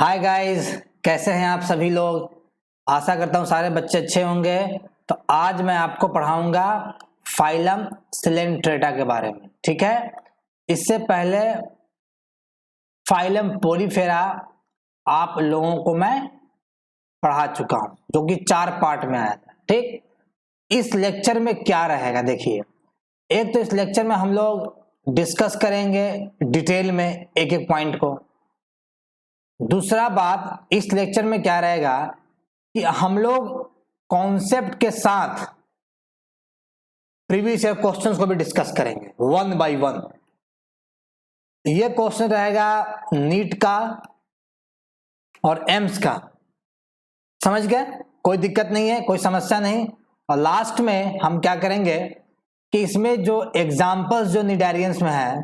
Hi guys, कैसे हैं आप सभी लोग। आशा करता हूँ सारे बच्चे अच्छे होंगे। तो आज मैं आपको पढ़ाऊंगा फाइलम सिलेंट्रेटा के बारे में। ठीक है, इससे पहले फाइलम पोलीफेरा आप लोगों को मैं पढ़ा चुका हूं, जो कि 4 पार्ट में आया था। ठीक, इस लेक्चर में क्या रहेगा देखिए। एक तो इस लेक्चर में हम लोग डिस्कस करेंगे डिटेल में एक एक पॉइंट को। दूसरा बात, इस लेक्चर में क्या रहेगा कि हम लोग कॉन्सेप्ट के साथ प्रीवियस ईयर क्वेश्चंस को भी डिस्कस करेंगे वन बाय वन। ये क्वेश्चन रहेगा नीट का और एम्स का। समझ गए? कोई दिक्कत नहीं है, कोई समस्या नहीं। और लास्ट में हम क्या करेंगे कि इसमें जो एग्जाम्पल्स जो निडारियंस में है,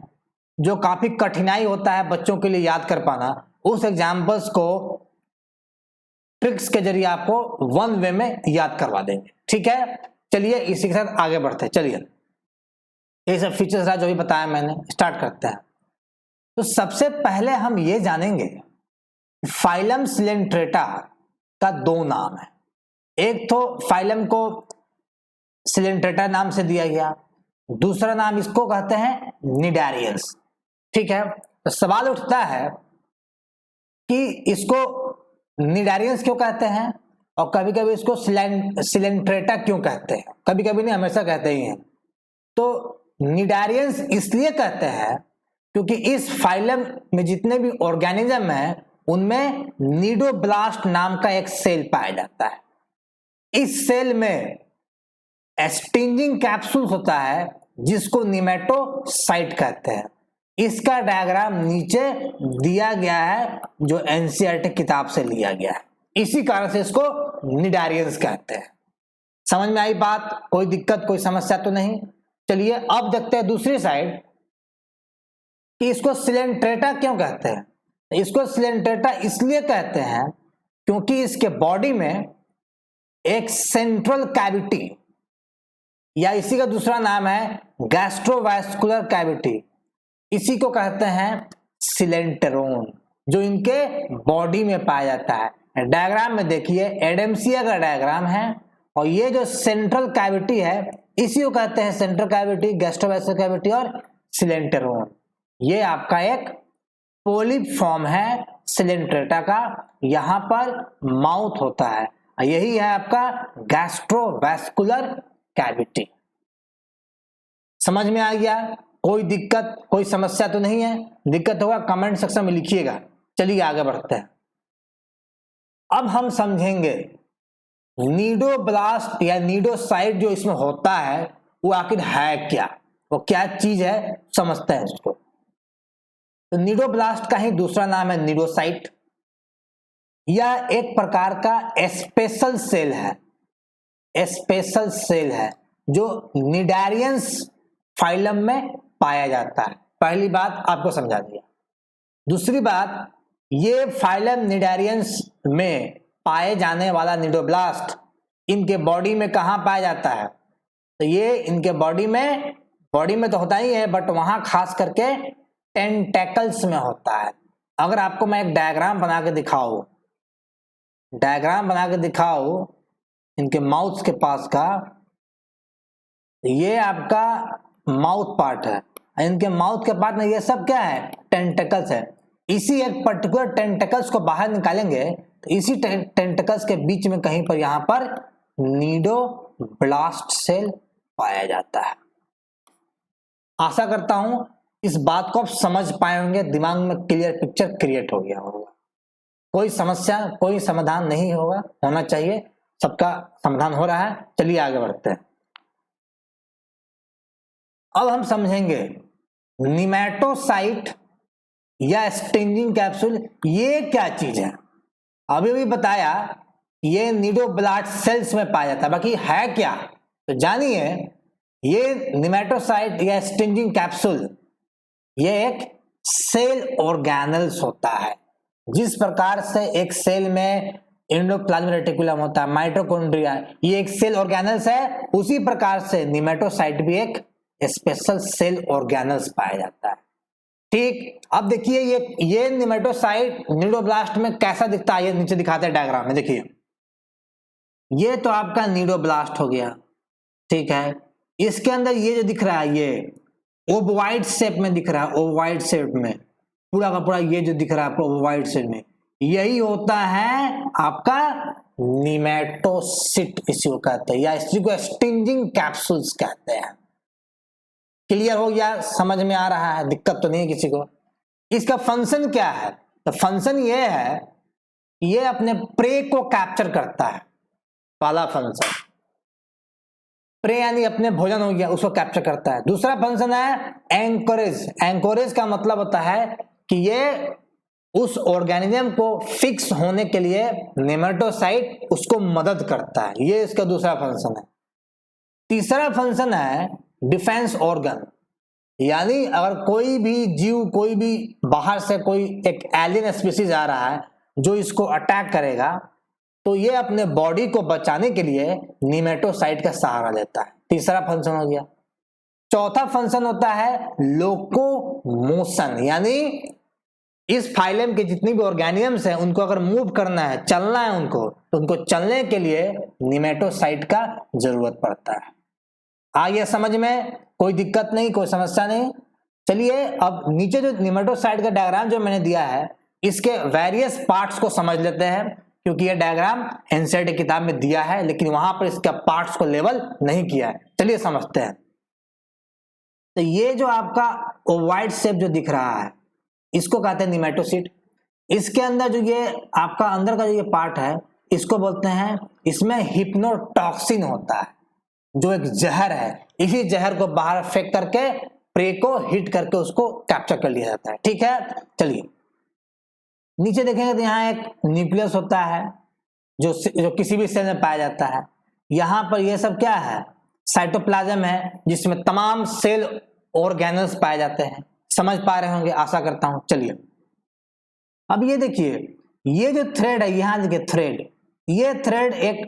जो काफी कठिनाई होता है बच्चों के लिए याद कर पाना, उस एग्जाम्पल्स को ट्रिक्स के जरिए आपको वन वे में याद करवा देंगे। ठीक है, चलिए इसी के साथ आगे बढ़ते हैं। चलिए, ये सब फीचर्स जो भी बताया मैंने, स्टार्ट करते हैं। तो सबसे पहले हम ये जानेंगे फाइलम सिलेंट्रेटा का 2 नाम है। एक तो फाइलम को सिलेंट्रेटा नाम से दिया गया, दूसरा नाम इसको कहते हैं निडारियंस। ठीक है, तो सवाल उठता है कि इसको निडारियंस क्यों कहते हैं और कभी कभी इसको सिलेंट्रेटा क्यों कहते हैं। कभी कभी नहीं, हमेशा कहते ही हैं। तो निडारियंस इसलिए कहते हैं क्योंकि इस फाइलम में जितने भी ऑर्गेनिज्म हैं उनमें नीडोब्लास्ट नाम का एक सेल पाया जाता है। इस सेल में स्टिंजिंग कैप्सूल्स होता है जिसको निमेटोसाइट कहते हैं। इसका डायग्राम नीचे दिया गया है, जो एनसीईआरटी किताब से लिया गया है। इसी कारण से इसको निडारियंस कहते हैं। समझ में आई बात? कोई दिक्कत, कोई समस्या तो नहीं। चलिए अब देखते हैं दूसरी साइड कि इसको सिलेंट्रेटा क्यों कहते हैं। इसको सिलेंट्रेटा इसलिए कहते हैं क्योंकि इसके बॉडी में एक सेंट्रल कैविटी, या इसी का दूसरा नाम है गैस्ट्रोवास्कुलर कैविटी, इसी को कहते हैं सिलेंटेरोन, जो इनके बॉडी में पाया जाता है। डायग्राम में देखिए, एडेम्सिया का डायग्राम है और ये जो सेंट्रल कैविटी है इसी को कहते हैं सेंट्रल कैविटी, गैस्ट्रोवास्कुलर कैविटी और सिलेंटेरोन। ये आपका एक पोलिप फॉर्म है सिलेंट्रेटा का। यहां पर माउथ होता है, यही है आपका गैस्ट्रोवास्कुलर कैविटी। समझ में आ गया? कोई दिक्कत, कोई समस्या तो नहीं है? दिक्कत होगा कमेंट सेक्शन में लिखिएगा। चलिए आगे बढ़ते हैं। अब हम समझेंगे नीडोब्लास्ट या नीडोसाइट जो इसमें होता है वो आखिर है क्या, वो क्या चीज है, समझते हैं इसको। तो नीडोब्लास्ट का ही दूसरा नाम है नीडोसाइट। यह एक प्रकार का स्पेशल सेल है, स्पेशल सेल है जो निडारियंस फाइलम में पाया जाता है। पहली बात आपको समझा दिया। दूसरी बात, ये फाइलम निडारियंस में पाए जाने वाला नीडोब्लास्ट इनके बॉडी में कहां पाया जाता है? तो ये इनके बॉडी में तो होता ही है, बट वहां खास करके टेंटेकल्स में होता है। अगर आपको मैं एक डायग्राम बना के दिखाऊं इनके माउथ के पास का, ये आपका माउथ पार्ट है। इनके माउथ के पार्ट में ये सब क्या है? टेंटेकल्स है। इसी एक पर्टिकुलर टेंटेकल्स को बाहर निकालेंगे तो इसी टेंटेकल्स के बीच में कहीं पर यहां पर नीडोब्लास्ट सेल पाया जाता है। आशा करता हूं इस बात को आप समझ पाए होंगे, दिमाग में क्लियर पिक्चर क्रिएट हो गया होगा। कोई समस्या, कोई समाधान नहीं होगा, होना चाहिए, सबका समाधान हो रहा है। चलिए आगे बढ़ते हैं। अब हम समझेंगे निमेटोसाइट या स्टिंजिंग कैप्सूल ये क्या चीज है। अभी भी बताया ये नीडोब्लास्ट सेल्स में पाया जाता है, बाकी है क्या तो जानिए। ये निमेटोसाइट या स्टिंजिंग कैप्सूल ये एक सेल ऑर्गेनल्स होता है। जिस प्रकार से एक सेल में एंडोप्लाज्मिक रेटिकुलम होता है, माइटोकॉन्ड्रिया, ये एक सेल ऑर्गेनल्स है, उसी प्रकार से निमेटोसाइट भी एक स्पेशल सेल ऑर्गेनल्स पाया जाता है। ठीक, अब देखिए ये निमेटोसाइट नीडोब्लास्ट में कैसा दिखता है, ये नीचे दिखाते हैं डायग्राम में। देखिए ये तो आपका नीडोब्लास्ट हो गया, ठीक है। इसके अंदर ये जो दिख रहा है ये ओवॉइड शेप में दिख रहा है, ओवॉइड शेप में पूरा का पूरा ये जो दिख रहा है आपको ओवॉइड शेप में, यही होता है आपका निमेटोसिट, इसी को कहते हैं, या इसी को स्टिंजिंग कैप्सूल्स कहते हैं। क्लियर हो गया, समझ में आ रहा है, दिक्कत तो नहीं है किसी को। इसका फंक्शन क्या है? तो फंक्शन ये है कि ये अपने प्रे को कैप्चर करता है, पहला फंक्शन। प्रे यानी अपने भोजन हो गया उसको कैप्चर करता है। दूसरा फंक्शन है एंकोरेज। एंकोरेज का मतलब होता है कि ये उस ऑर्गेनिज्म को फिक्स होने के लिए नेमेटोसाइट उसको मदद करता है, ये इसका दूसरा फंक्शन है। तीसरा फंक्शन है डिफेंस ऑर्गन, यानी अगर कोई भी जीव, कोई भी बाहर से कोई एक एलियन स्पीसीज आ रहा है जो इसको अटैक करेगा, तो ये अपने बॉडी को बचाने के लिए निमेटोसाइट का सहारा लेता है। तीसरा फंक्शन हो गया। चौथा फंक्शन होता है लोकोमोशन, यानी इस फाइलम के जितनी भी ऑर्गेनिजम्स हैं उनको अगर मूव करना है, चलना है उनको, तो उनको चलने के लिए निमेटोसाइट का जरूरत पड़ता है। आ गया समझ में? कोई दिक्कत नहीं, कोई समस्या नहीं। चलिए अब नीचे जो निमेटोसाइट का डायग्राम जो मैंने दिया है इसके वेरियस पार्ट्स को समझ लेते हैं, क्योंकि ये डायग्राम एनसीईआरटी किताब में दिया है लेकिन वहां पर इसका पार्ट्स को लेवल नहीं किया है। चलिए समझते हैं। तो ये जो आपका ओवॉइड शेप जो दिख रहा है इसको कहते हैं निमेटोसिट। इसके अंदर जो ये आपका अंदर का जो ये पार्ट है इसको बोलते हैं, इसमें हिप्नोटॉक्सिन होता है जो एक जहर है। इसी जहर को बाहर फेंक करके प्रे को हिट करके उसको कैप्चर कर लिया जाता है। ठीक है, चलिए नीचे देखेंगे तो यहाँ एक न्यूक्लियस होता है जो किसी भी सेल में पाया जाता है। यहाँ पर ये सब क्या है? साइटोप्लाज्म है जिसमें तमाम सेल ऑर्गेनल्स पाए जाते हैं। समझ पा रहे होंगे आशा करता हूं। चलिए अब ये देखिए, ये जो थ्रेड है, यहाँ देखिए थ्रेड, ये थ्रेड एक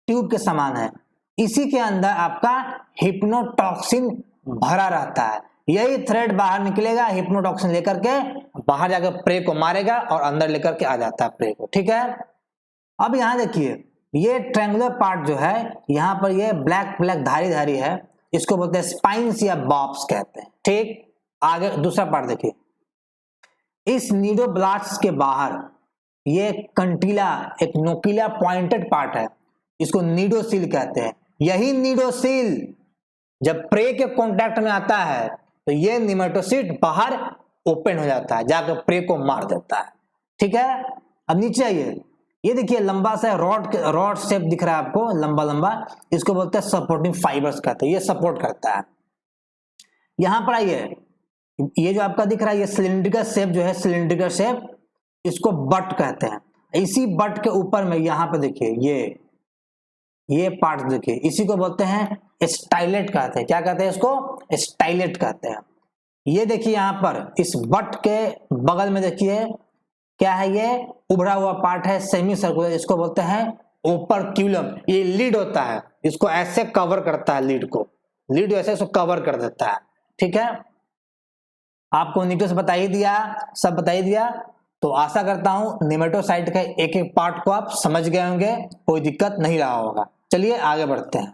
ट्यूब के समान है। इसी के अंदर आपका हिप्नोटॉक्सिन भरा रहता है। यही थ्रेड बाहर निकलेगा, हिप्नोटॉक्सिन लेकर के बाहर जाकर प्रे को मारेगा और अंदर लेकर के आ जाता है प्रे को। ठीक है, अब यहाँ देखिए ये ट्रायंगुलर पार्ट जो है यहाँ पर ये ब्लैक ब्लैक धारी धारी है, इसको बोलते हैं स्पाइन्स या बॉब्स कहते हैं। ठीक, आगे दूसरा पार्ट देखिए, इस नीडोब्लास्ट के बाहर ये कंटीला एक नोकीला पॉइंटेड पार्ट है, इसको नीडोसील कहते हैं। यही नीडोसील जब प्रे के कांटेक्ट में आता है तो ये निमेटोसिट बाहर ओपन हो जाता है, जाकर प्रे को मार देता है। ठीक है, अब नीचे आइए, ये देखिए लंबा सा रॉड शेप दिख रहा है आपको, लंबा लंबा, इसको बोलते हैं सपोर्टिंग फाइबर्स कहते हैं, ये सपोर्ट करता है। यहां पर आइए, ये जो आपका दिख रहा है ये सिलिंड्रिकल शेप जो है, सिलिंड्रिकल शेप, इसको बट कहते हैं। इसी बट के ऊपर में यहाँ पे देखिए ये पार्ट देखिए, इसी को बोलते हैं स्टाइलेट कहते हैं। क्या कहते हैं इसको? स्टाइलेट कहते हैं। ये देखिए यहाँ पर इस बट के बगल में देखिए क्या है, ये उभरा हुआ पार्ट है सेमी सर्कुलर, इसको बोलते हैं ओपर्क्यूलम। ये लीड होता है, इसको ऐसे कवर करता है, लीड को, लीड ऐसे इसको कवर कर देता है। ठीक है, आपको न्यूक्लियस बता ही दिया, सब बता ही दिया, तो आशा करता हूं निमेटोसाइट के एक एक पार्ट को आप समझ गए होंगे, कोई दिक्कत नहीं रहा होगा। चलिए आगे बढ़ते हैं।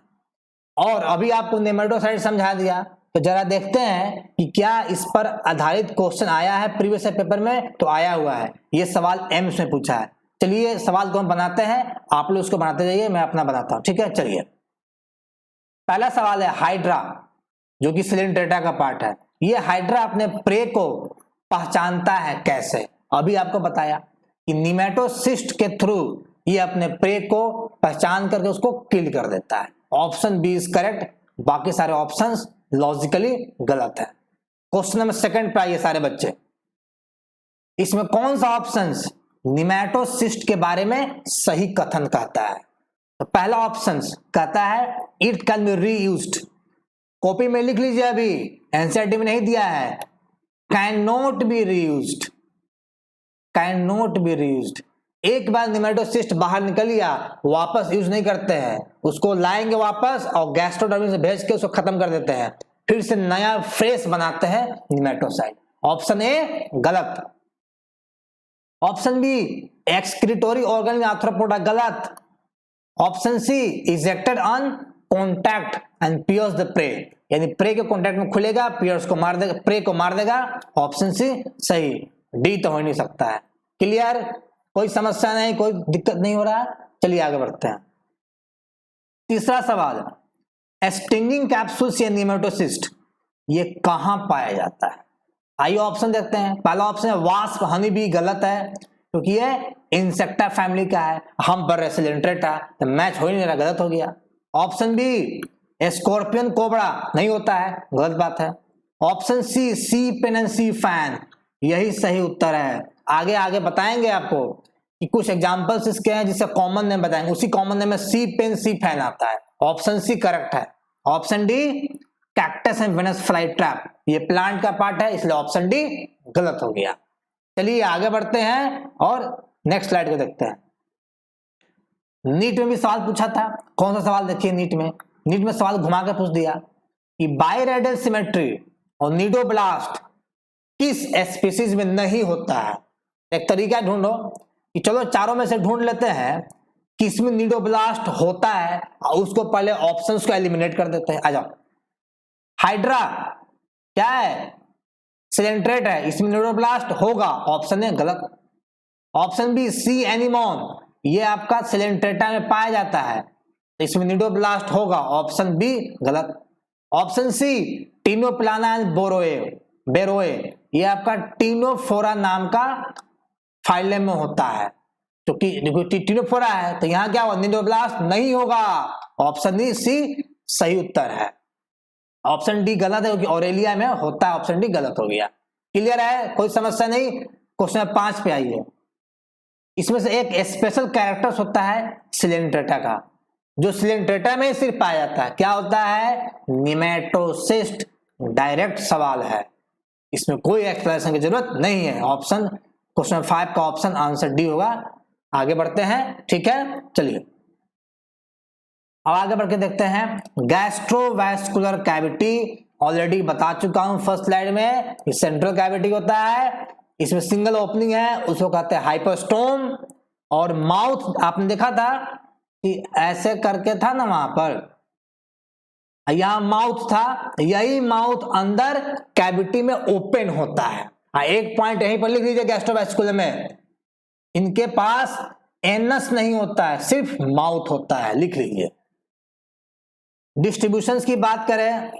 और अभी आपको निमेटोसाइट समझा दिया, तो जरा देखते हैं कि क्या इस पर आधारित क्वेश्चन आया है प्रीवियस पेपर में। तो आया हुआ है, ये सवाल एम्स में पूछा है। चलिए सवाल को हम बनाते हैं, आप लोग उसको बनाते जाइए, मैं अपना बनाता हूं। ठीक है, चलिए पहला सवाल है हाइड्रा, जो कि सिलिंड्रेटा का पार्ट है। ये हाइड्रा अपने प्रे को पहचानता है कैसे? अभी आपको बताया कि निमेटोसिस्ट के थ्रू ये अपने प्रे को पहचान करके उसको किल कर देता है। ऑप्शन बी इज करेक्ट, बाकी सारे ऑप्शंस लॉजिकली गलत है। क्वेश्चन नंबर सेकंड पे आइए सारे बच्चे, इसमें कौन सा ऑप्शंस निमेटोसिस्ट के बारे में सही कथन कहता है? तो पहला ऑप्शन कहता है it can be reused. Copy में लिख लीजिए, अभी एनसीईआरटी में नहीं दिया है। Can not be reused, can not be reused. एक बार निमेटोसिस्ट बाहर निकल लिया, वापस यूज नहीं करते हैं, उसको लाएंगे वापस और गैस्ट्रोडर्मी से भेज के उसको खत्म कर देते हैं, फिर से नया फ्रेश बनाते हैं निमेटोसाइट। ऑप्शन ए गलत। Option B excretory organ arthropoda गलत। Option C ejected on contact and pierce the prey, यानी प्रे के कॉन्टैक्ट में खुलेगा, पियर्स को मार देगा, प्रे को मार देगा। ऑप्शन सी सही, डी तो हो ही नहीं सकता है। क्लियर, कोई समस्या नहीं, कोई दिक्कत नहीं हो रहा। चलिए आगे बढ़ते हैं। तीसरा सवाल, स्टिंगिंग कैप्सूल्स या निमेटोसिस्ट ये कहां पाया जाता है? आइए ऑप्शन देखते हैं। पहला ऑप्शन है वास्प हनी बी, गलत है क्योंकि ये इंसेक्टा फैमिली का है। हम पर सिलेंट्रेटा, तो मैच हो ही नहीं रहा, गलत हो गया। ऑप्शन बी स्कॉर्पियन कोबरा, नहीं होता है, गलत बात है। Option C C pen and C fan, यही सही उत्तर है। आगे आगे बताएंगे आपको कि कुछ एग्जांपल्स इसके हैं जिससे कॉमन नेम बताएंगे, उसी कॉमन नेम में सी पेन सी फैन आता है। ऑप्शन सी करेक्ट है। Option D cactus and Venus fly trap, ये प्लांट का पार्ट है, इसलिए ऑप्शन डी गलत हो गया। चलिए आगे बढ़ते हैं और नेक्स्ट स्लाइड को देखते हैं। नीट में भी सवाल पूछा था, कौन सा सवाल देखिए नीट में सवाल घुमा के पूछ दिया कि बाइरेडियल सिमेट्री और नीडोब्लास्ट किस स्पीसीज में नहीं होता है। एक तरीका ढूंढो कि चलो चारों में से ढूंढ लेते हैं किसमें नीडोब्लास्ट होता है, और उसको पहले ऑप्शंस को एलिमिनेट कर देते हैं। आ जाओ। हाइड्रा क्या है? सिलेंट्रेट है, इसमें नीडोब्लास्ट होगा, ऑप्शन ए गलत। ऑप्शन बी सी एनिमोन, ये आपका सिलेंट्रेटा में पाया जाता है, इसमें नीडोब्लास्ट होगा, ऑप्शन बी गलत। ऑप्शन सी टीनोप्लाना एंड बेरोए, ये आपका टीनोफोरा नाम का फाइलम में होता है, क्योंकि टीनोफोरा है तो यहां क्या होगा, नीडोब्लास्ट नहीं होगा। ऑप्शन डी सी सही उत्तर है। ऑप्शन डी गलत है क्योंकि ऑरेलिया में होता है, ऑप्शन डी गलत हो गया। क्लियर है, कोई समस्या नहीं। क्वेश्चन 5 पे आइए। इसमें से एक स्पेशल कैरेक्टर्स होता है सिलेंट्रेटा का, जो सिलेंट्रेटा में सिर्फ पाया जाता है, क्या होता है? निमेटोसिस्ट। डायरेक्ट सवाल है, इसमें कोई एक्सप्लेनेशन की जरूरत नहीं है। ऑप्शन क्वेश्चन 5 का ऑप्शन आंसर डी होगा। आगे बढ़ते हैं, ठीक है। चलिए अब आगे बढ़ के देखते हैं गैस्ट्रोवैस्कुलर कैविटी। ऑलरेडी बता चुका हूं फर्स्ट स्लाइड में, ये सेंट्रल कैविटी होता है, इसमें सिंगल ओपनिंग है, उसको कहते हैं हाइपोस्टोम। और माउथ आपने देखा था कि ऐसे करके था ना, वहां पर यहां माउथ था, यही माउथ अंदर कैविटी में ओपन होता है। एक पॉइंट यहीं पर लिख लीजिए, गैस्ट्रोवैस्कुलर में इनके पास एनस नहीं होता है, सिर्फ माउथ होता है, लिख लीजिए। डिस्ट्रीब्यूशंस की बात करें,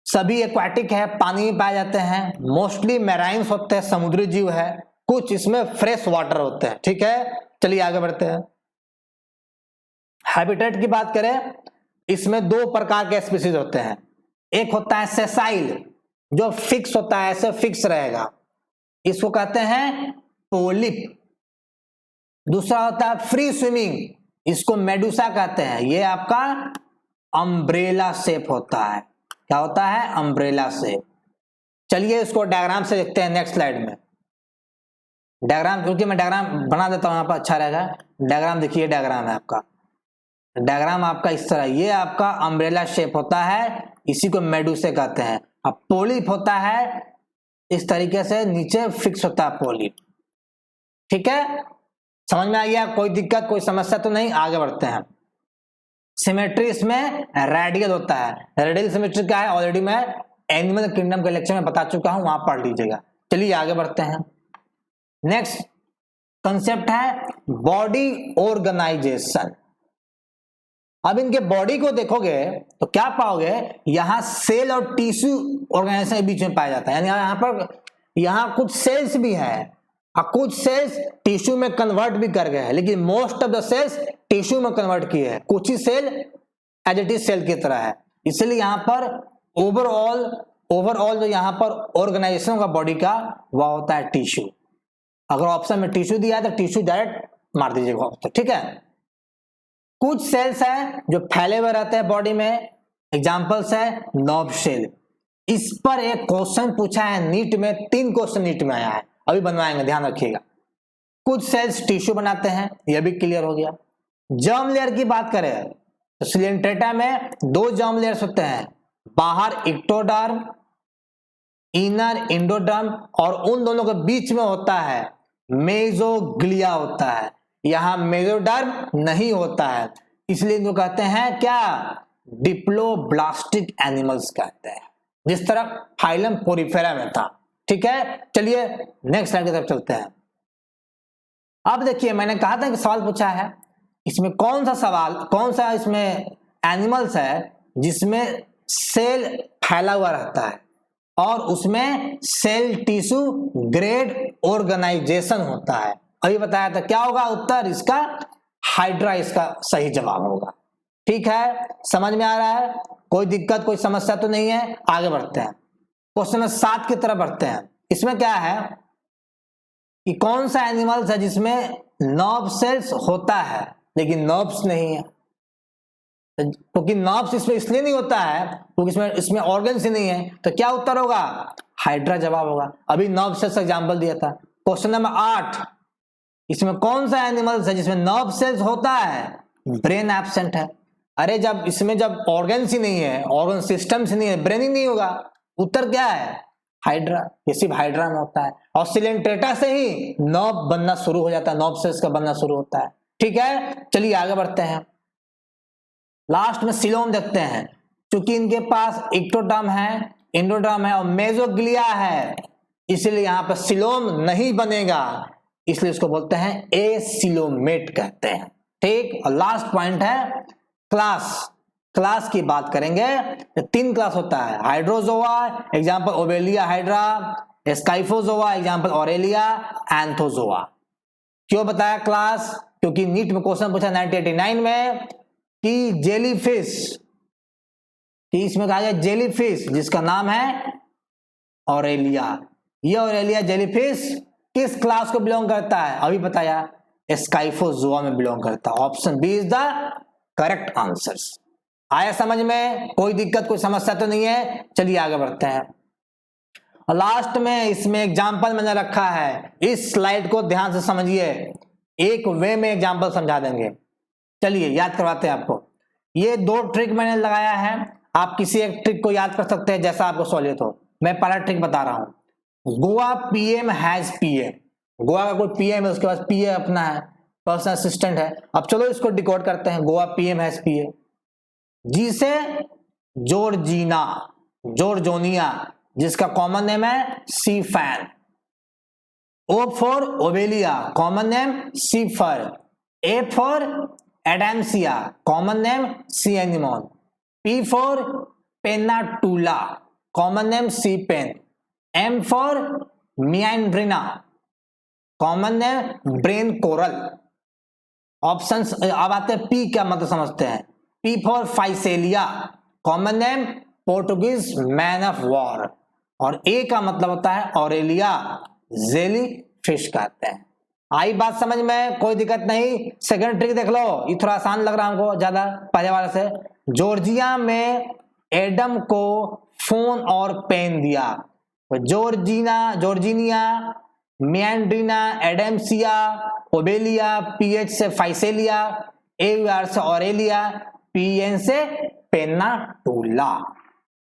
सभी एक्वाटिक है, पानी में पाए जाते हैं, मोस्टली मैराइन्स होते हैं, समुद्री जीव है, कुछ इसमें फ्रेश वाटर होते हैं, ठीक है। चलिए आगे बढ़ते हैं। हैबिटेट की बात करें, इसमें 2 प्रकार के स्पीसीज होते हैं। एक होता है सेसाइल, जो फिक्स होता है, ऐसे फिक्स रहेगा, इसको कहते हैं पोलिप। दूसरा होता है फ्री स्विमिंग, इसको मेडुसा कहते हैं, ये आपका अम्ब्रेला शेप होता है। क्या होता है? Umbrella shape. चलिए इसको डायग्राम से देखते हैं नेक्स्ट स्लाइड में। डायग्राम, क्योंकि मैं डायग्राम बना देता हूं यहां पर, अच्छा रहेगा। डायग्राम देखिए, डायग्राम है आपका, डायग्राम आपका इस तरह, ये आपका अम्ब्रेला शेप होता है, इसी को मेडुसे कहते हैं। अब पोलिप होता है इस तरीके से, नीचे फिक्स होता है पोलिप, ठीक है। समझ में आ गया? कोई दिक्कत, कोई समस्या तो नहीं। आगे बढ़ते हैं। सिमेट्री इसमें रेडियल होता है। रेडियल सिमेट्री क्या है, ऑलरेडी मैं एनिमल किंगडम के लेक्चर में बता चुका हूं, वहां पढ़ लीजिएगा। चलिए आगे बढ़ते हैं। नेक्स्ट कंसेप्ट है बॉडी ऑर्गेनाइजेशन। अब इनके बॉडी को देखोगे तो क्या पाओगे, यहां सेल और टिश्यू ऑर्गेनाइजेशन के बीच में पाया जाता है, यानी यहां कुछ सेल्स भी है और कुछ सेल्स टिश्यू में कन्वर्ट भी कर गए हैं, लेकिन most of the cells tissue में कन्वर्ट किए हैं, कुछ ही cell as it is cell की तरह है। इसलिए यहां पर ओवरऑल जो यहां पर ऑर्गेनाइजेशन का बॉडी का वह होता है टिश्यू। अगर ऑप्शन में टिश्यू दिया है तो टिश्यू डायरेक्ट मार दीजिएगा, ठीक है। कुछ सेल्स हैं जो फैले हुए रहते हैं बॉडी में, एग्जांपल्स है नर्व सेल। इस पर एक क्वेश्चन पूछा है नीट में, 3 क्वेश्चन नीट में आया है, अभी बनवाएंगे, ध्यान रखिएगा। कुछ सेल्स टिश्यू बनाते हैं, यह भी क्लियर हो गया। जर्म लेयर की बात करें तो सिलेंट्रेटा में 2 जर्म लेयर्स होते हैं, बाहर इक्टोडर्म इनर एंडोडर्म, और उन दोनों के बीच में होता है मेसोग्लिया होता है। यहां मेसोडर्म नहीं होता है, इसलिए इनको कहते हैं क्या, डिप्लोब्लास्टिक एनिमल्स कहते हैं, जिस तरह फाइलम पोरिफेरा में था। ठीक है, चलिए नेक्स्ट स्लाइड की तरफ चलते हैं। अब देखिए, मैंने कहा था कि सवाल पूछा है, इसमें कौन सा इसमें एनिमल्स है जिसमें सेल फैला हुआ रहता है और उसमें सेल टिश्यू ग्रेड ऑर्गेनाइजेशन होता है। अभी बताया था, क्या होगा उत्तर इसका, हाइड्रा इसका सही जवाब होगा। ठीक है, समझ में आ रहा है, कोई दिक्कत कोई समस्या तो नहीं है। आगे बढ़ते हैं, क्वेश्चन नंबर 7 की तरफ बढ़ते हैं। इसमें क्या है कि कौन सा एनिमल्स है जिसमें नर्व सेल्स होता है लेकिन नर्व्स नहीं है। क्योंकि नर्व्स इसमें इसलिए नहीं होता है क्योंकि इसमें ऑर्गन्स ही नहीं है, तो क्या उत्तर होगा, हाइड्रा जवाब होगा। अभी नर्व सेल्स एग्जांपल दिया था। क्वेश्चन नंबर 8, इसमें कौन सा एनिमल्स है जिसमें नर्व सेल्स होता है, ब्रेन एब्सेंट है। अरे जब ऑर्गन्स ही नहीं है, ऑर्गन सिस्टम्स नहीं है, ब्रेन ही नहीं होगा, उत्तर क्या है, हाइड्रा। ये सिर्फ हाइड्रा में होता है, और सिलेंट्रेटा से ही नर्व बनना शुरू हो जाता है, नर्व सेल्स का बनना शुरू होता है। ठीक है, चलिए आगे बढ़ते हैं। लास्ट में सिलोम देखते हैं, क्योंकि इनके पास एक्टोडर्म है, एंडोडर्म है और मेसोग्लिया है, इसलिए यहां पर सिलोम नहीं बनेगा, इसलिए इसको बोलते हैं एसिलोमेट कहते हैं। ठीक, और लास्ट पॉइंट है क्लास की बात करेंगे। 3 क्लास होता है, Hydrozoa example Obelia hydra, Scyphozoa example Aurelia, Anthozoa. क्यों बताया क्लास, क्योंकि नीट में क्वेश्चन पूछा 1989 में कि जेलीफिश, कि इसमें कहा गया जेलीफिश जिसका नाम है ऑरेलिया, ये ऑरेलिया जेलीफिश किस क्लास को बिलोंग करता है, अभी बताया स्काइफोजोआ में बिलोंग करता है। Option B is the correct answer. आया समझ में, कोई दिक्कत कोई समस्या तो नहीं है। चलिए आगे बढ़ते हैं। और लास्ट में इसमें एग्जाम्पल मैंने रखा है, इस स्लाइड को ध्यान से समझिए, एक वे में एग्जाम्पल समझा देंगे। चलिए याद करवाते हैं आपको। ये 2 ट्रिक मैंने लगाया है, आप किसी एक ट्रिक को याद कर सकते हैं जैसा आपको सहूलियत हो। मैं पहला ट्रिक बता रहा हूं, गोवा पीएम हैज पीए, गोवा का कोई पीएम है, उसके पास पीए अपना है, पर्सनल असिस्टेंट है। अब चलो इसको डिकोड करते हैं, Goa PM has PA. G से जॉर्जिनिया जिसका कॉमन नेम है sea fan, O for Obelia common name sea fur, A for Adamsia common name sea anemone, P for Pennatula common name sea pen, M for Meandrina common name brain coral. Options अब आते हैं, P क्या मतलब समझते हैं, P for Physalia common name Portuguese man of war, और A का मतलब होता है ऑरेलिया जेली फिश कहते हैं। आई बात समझ में, कोई दिक्कत नहीं। सेकंड ट्रिक देख लो, ये थोड़ा आसान लग रहा है हमको ज्यादा पहले वाले से। जॉर्जिया में एडम को फोन और पेन दिया, तो जॉर्जिनिया, मियांड्रिना, एडेम्सिया, ओबेलिया, पीएच से फाइसेलिया, एआर से ऑरेलिया, पीएन से पेनाटूला।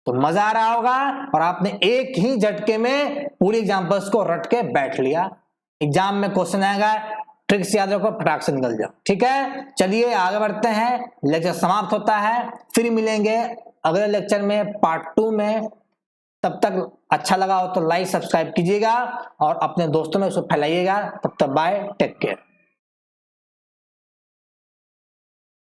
तो मजा आ रहा होगा, और आपने एक ही झटके में पूरी एग्जांपल्स को रट के बैठ लिया। एग्जाम में क्वेश्चन आएगा, ट्रिक्स याद रखो, फटाक से निकल जाओ। ठीक है, चलिए आगे बढ़ते हैं। लेक्चर समाप्त होता है, फिर मिलेंगे अगले लेक्चर में पार्ट 2 में। तब तक अच्छा लगा हो तो लाइक सब्सक्राइब कीजिएगा और अपने दोस्तों में उसको फैलाइएगा। तब तक बाय, टेक केयर।